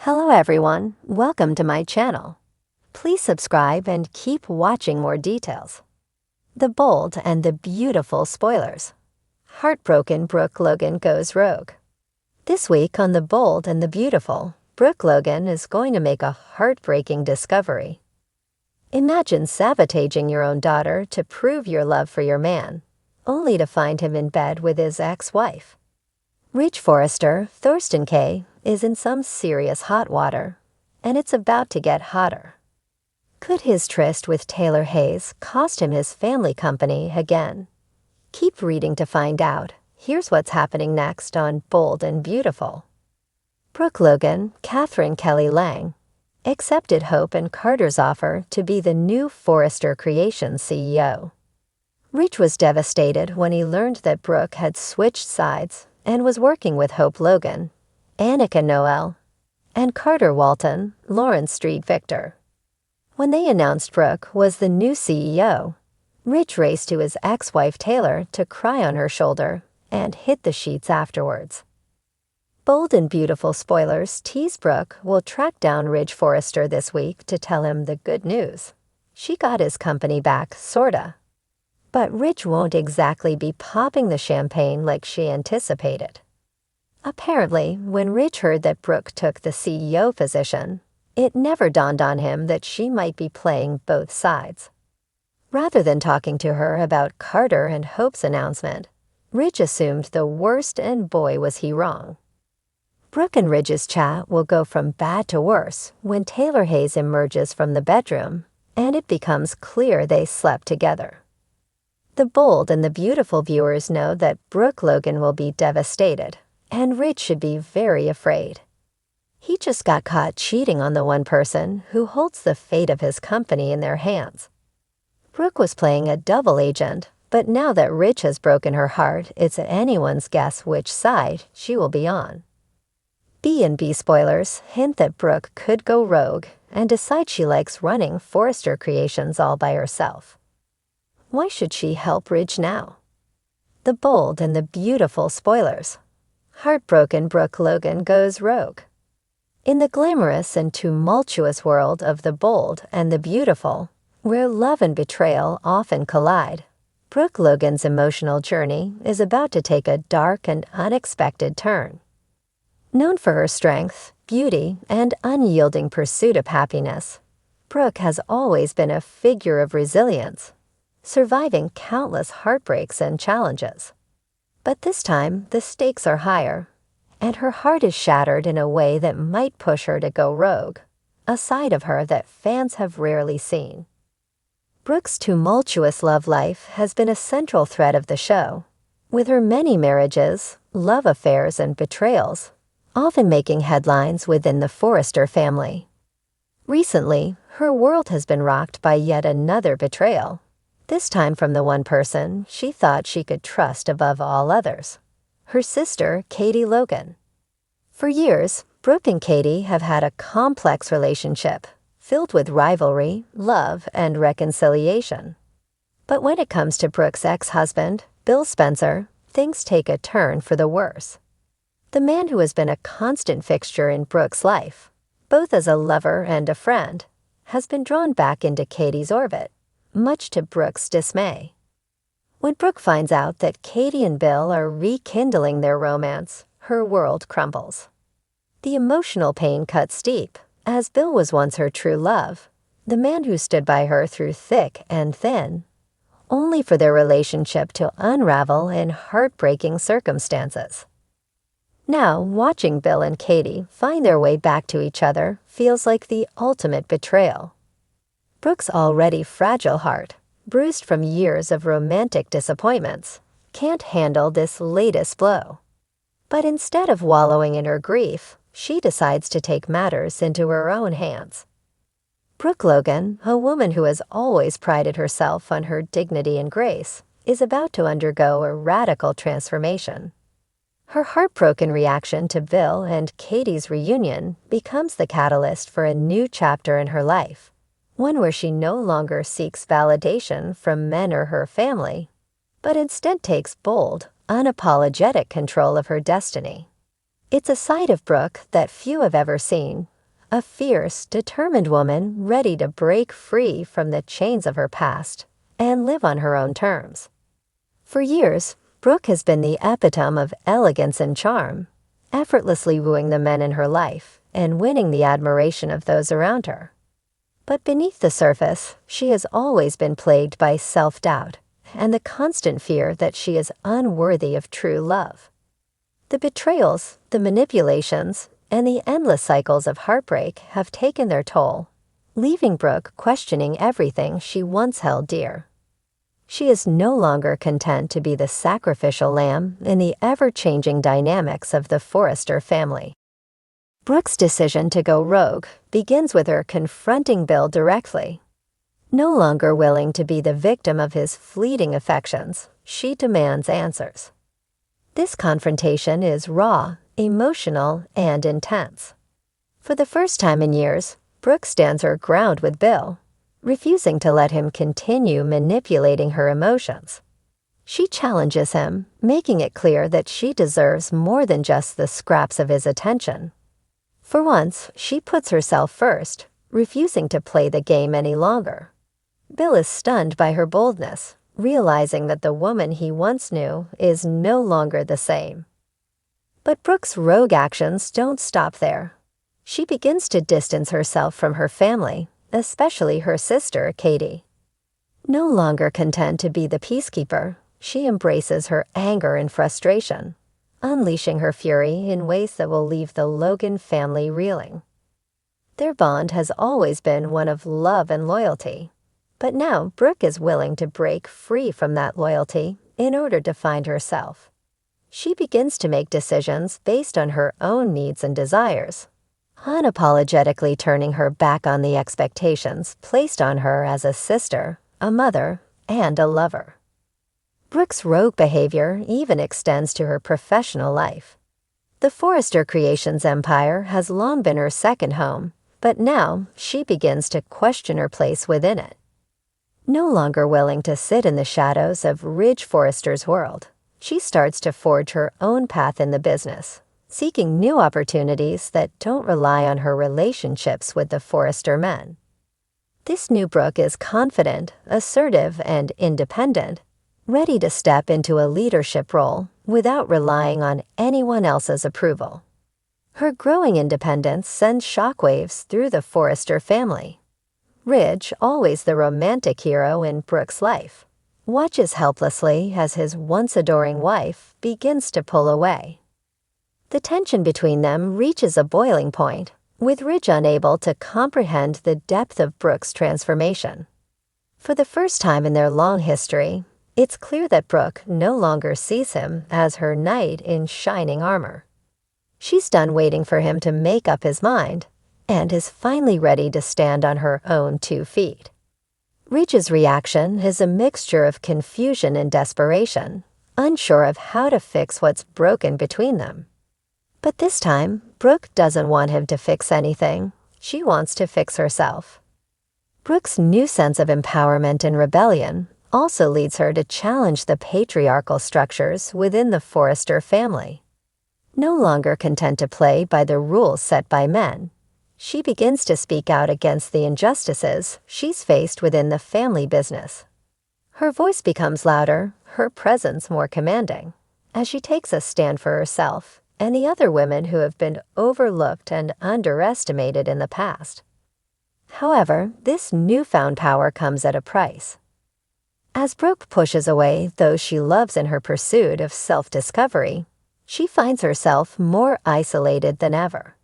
Hello everyone, welcome to my channel. Please subscribe and keep watching more details. The bold and the beautiful spoilers. Heartbroken Brooke Logan goes rogue. This week on The Bold and the Beautiful, Brooke Logan is going to make a heartbreaking discovery. Imagine sabotaging your own daughter to prove your love for your man, only to find him in bed with his ex-wife. Ridge Forrester, Thorsten Kaye, is in some serious hot water, and it's about to get hotter. Could his tryst with Taylor Hayes cost him his family company again? Keep reading to find out. Here's what's happening next on Bold and Beautiful. Brooke Logan, Catherine Kelly Lang, accepted Hope and Carter's offer to be the new Forrester Creations CEO. Ridge was devastated when he learned that Brooke had switched sides and was working with Hope Logan, Annika Noel, and Carter Walton, Lawrence Street Victor. When they announced Brooke was the new CEO, Ridge raced to his ex-wife Taylor to cry on her shoulder and hit the sheets afterwards. Bold and Beautiful spoilers tease Brooke will track down Ridge Forrester this week to tell him the good news. She got his company back, sorta. But Ridge won't exactly be popping the champagne like she anticipated. Apparently, when Ridge heard that Brooke took the CEO position, it never dawned on him that she might be playing both sides. Rather than talking to her about Carter and Hope's announcement, Ridge assumed the worst, and boy was he wrong. Brooke and Ridge's chat will go from bad to worse when Taylor Hayes emerges from the bedroom and it becomes clear they slept together. The Bold and the Beautiful viewers know that Brooke Logan will be devastated, and Ridge should be very afraid. He just got caught cheating on the one person who holds the fate of his company in their hands. Brooke was playing a double agent, but now that Ridge has broken her heart, it's anyone's guess which side she will be on. B&B spoilers hint that Brooke could go rogue and decide she likes running Forrester Creations all by herself. Why should she help Ridge now? The Bold and the Beautiful spoilers. Heartbroken Brooke Logan goes rogue. In the glamorous and tumultuous world of The Bold and the Beautiful, where love and betrayal often collide, Brooke Logan's emotional journey is about to take a dark and unexpected turn. Known for her strength, beauty, and unyielding pursuit of happiness, Brooke has always been a figure of resilience, surviving countless heartbreaks and challenges. But this time, the stakes are higher, and her heart is shattered in a way that might push her to go rogue, a side of her that fans have rarely seen. Brooke's tumultuous love life has been a central thread of the show, with her many marriages, love affairs, and betrayals, often making headlines within the Forrester family. Recently, her world has been rocked by yet another betrayal, this time from the one person she thought she could trust above all others, her sister, Katie Logan. For years, Brooke and Katie have had a complex relationship, filled with rivalry, love, and reconciliation. But when it comes to Brooke's ex-husband, Bill Spencer, things take a turn for the worse. The man who has been a constant fixture in Brooke's life, both as a lover and a friend, has been drawn back into Katie's orbit, much to Brooke's dismay. When Brooke finds out that Katie and Bill are rekindling their romance, her world crumbles. The emotional pain cuts deep, as Bill was once her true love, the man who stood by her through thick and thin, only for their relationship to unravel in heartbreaking circumstances. Now, watching Bill and Katie find their way back to each other feels like the ultimate betrayal. Brooke's already fragile heart, bruised from years of romantic disappointments, can't handle this latest blow. But instead of wallowing in her grief, she decides to take matters into her own hands. Brooke Logan, a woman who has always prided herself on her dignity and grace, is about to undergo a radical transformation. Her heartbroken reaction to Bill and Katie's reunion becomes the catalyst for a new chapter in her life, one where she no longer seeks validation from men or her family, but instead takes bold, unapologetic control of her destiny. It's a side of Brooke that few have ever seen, a fierce, determined woman ready to break free from the chains of her past and live on her own terms. For years, Brooke has been the epitome of elegance and charm, effortlessly wooing the men in her life and winning the admiration of those around her. But beneath the surface, she has always been plagued by self-doubt and the constant fear that she is unworthy of true love. The betrayals, the manipulations, and the endless cycles of heartbreak have taken their toll, leaving Brooke questioning everything she once held dear. She is no longer content to be the sacrificial lamb in the ever-changing dynamics of the Forrester family. Brooke's decision to go rogue begins with her confronting Bill directly. No longer willing to be the victim of his fleeting affections, she demands answers. This confrontation is raw, emotional, and intense. For the first time in years, Brooke stands her ground with Bill, refusing to let him continue manipulating her emotions. She challenges him, making it clear that she deserves more than just the scraps of his attention. For once, she puts herself first, refusing to play the game any longer. Bill is stunned by her boldness, realizing that the woman he once knew is no longer the same. But Brooke's rogue actions don't stop there. She begins to distance herself from her family, especially her sister, Katie. No longer content to be the peacekeeper, she embraces her anger and frustration, unleashing her fury in ways that will leave the Logan family reeling. Their bond has always been one of love and loyalty, but now Brooke is willing to break free from that loyalty in order to find herself. She begins to make decisions based on her own needs and desires, unapologetically turning her back on the expectations placed on her as a sister, a mother, and a lover. Brooke's rogue behavior even extends to her professional life. The Forrester Creations empire has long been her second home, but now she begins to question her place within it. No longer willing to sit in the shadows of Ridge Forrester's world, she starts to forge her own path in the business, seeking new opportunities that don't rely on her relationships with the Forrester men. This new Brooke is confident, assertive, and independent, ready to step into a leadership role without relying on anyone else's approval. Her growing independence sends shockwaves through the Forrester family. Ridge, always the romantic hero in Brooke's life, watches helplessly as his once adoring wife begins to pull away. The tension between them reaches a boiling point, with Ridge unable to comprehend the depth of Brooke's transformation. For the first time in their long history, it's clear that Brooke no longer sees him as her knight in shining armor. She's done waiting for him to make up his mind, and is finally ready to stand on her own 2 feet. Ridge's reaction is a mixture of confusion and desperation, unsure of how to fix what's broken between them. But this time, Brooke doesn't want him to fix anything. She wants to fix herself. Brooke's new sense of empowerment and rebellion also leads her to challenge the patriarchal structures within the Forrester family. No longer content to play by the rules set by men, she begins to speak out against the injustices she's faced within the family business. Her voice becomes louder, her presence more commanding, as she takes a stand for herself and the other women who have been overlooked and underestimated in the past. However, this newfound power comes at a price. As Brooke pushes away those she loves in her pursuit of self-discovery, she finds herself more isolated than ever.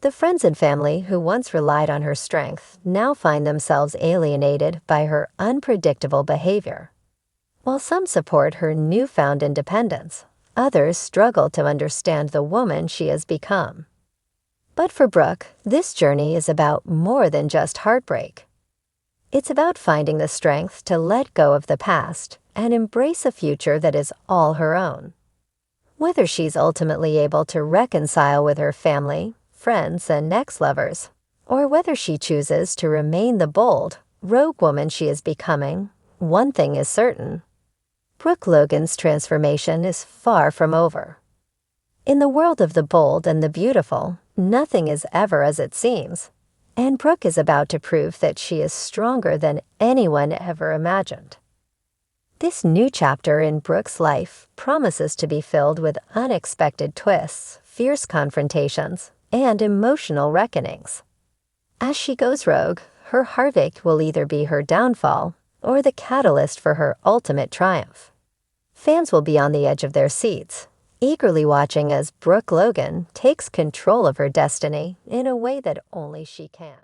The friends and family who once relied on her strength now find themselves alienated by her unpredictable behavior. While some support her newfound independence, others struggle to understand the woman she has become. But for Brooke, this journey is about more than just heartbreak. It's about finding the strength to let go of the past and embrace a future that is all her own. Whether she's ultimately able to reconcile with her family, friends, and ex-lovers, or whether she chooses to remain the bold, rogue woman she is becoming, one thing is certain. Brooke Logan's transformation is far from over. In the world of the bold and the beautiful, nothing is ever as it seems, and Brooke is about to prove that she is stronger than anyone ever imagined. This new chapter in Brooke's life promises to be filled with unexpected twists, fierce confrontations, and emotional reckonings. As she goes rogue, her heartache will either be her downfall or the catalyst for her ultimate triumph. Fans will be on the edge of their seats, eagerly watching as Brooke Logan takes control of her destiny in a way that only she can.